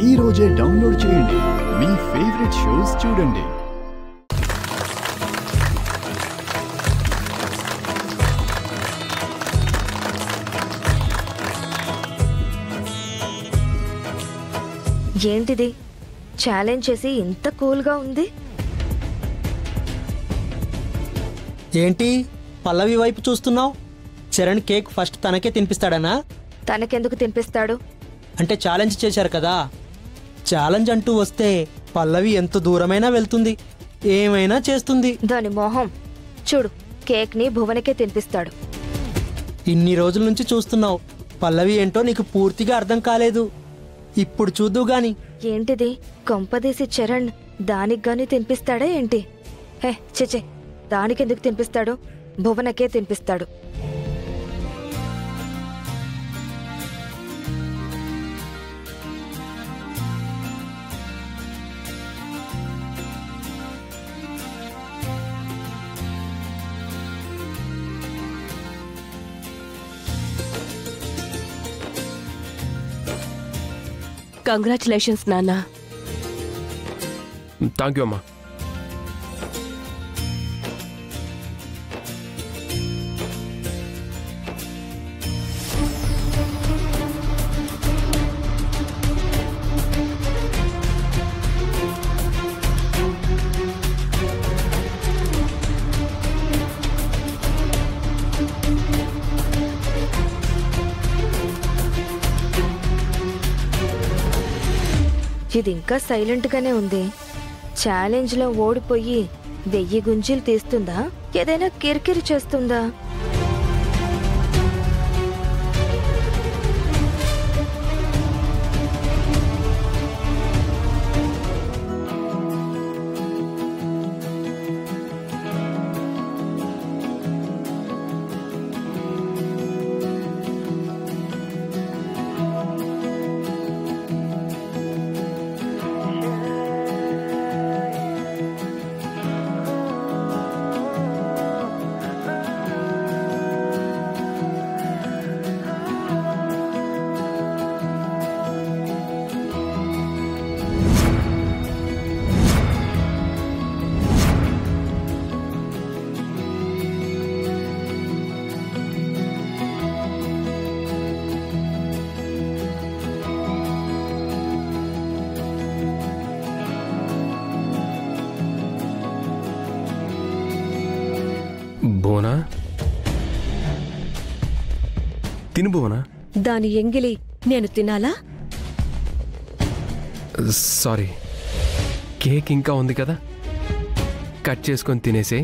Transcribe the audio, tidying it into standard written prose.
ఈ రోజే డౌన్లోడ్ చేయండి, మీ ఫేవరెట్ షోస్ చూడండి. ఏంటిది ఛాలెంజ్ చేసి ఇంత కూల్గా ఉంది? ఏంటి పల్లవి వైపు చూస్తున్నావు? చరణ్ కేక్ ఫస్ట్ తనకే తినిపిస్తాడనా? తనకెందుకు తినిపిస్తాడు? అంటే ఛాలెంజ్ చేశారు కదా. ఛాలెంజ్ అంటూ వస్తే పల్లవి ఎంత దూరమైనా వెళ్తుంది, ఏమైనా చేస్తుంది. దాని మోహం చూడు, కేక్ని భువనకే తినిపిస్తాడు. ఇన్ని రోజుల నుంచి చూస్తున్నావు, పల్లవి ఏంటో నీకు పూర్తిగా అర్థం కాలేదు. ఇప్పుడు చూద్దు గాని. ఏంటిది కొంపదీసి చరణ్ దానికి గాని తినిపిస్తాడా ఏంటి? హే చిచే, దానికెందుకు తినిపిస్తాడు? భువనకే తినిపిస్తాడు. కంగ్రాచులేషన్స్ నాన్న. థ్యాంక్ యూ అమ్మా. ఇది ఇంకా సైలెంట్ గానే ఉంది. ఛాలెంజ్ లో ఓడిపోయి 1000 గుంజీలు తీస్తుందా? ఏదైనా కిరికిరి చేస్తుందా? భువనా, తిను భువనా. దాని ఎంగిలి నేను తినాలా? సారీ, కేక్ ఇంకా ఉంది కదా, కట్ చేసుకొని తినేసే.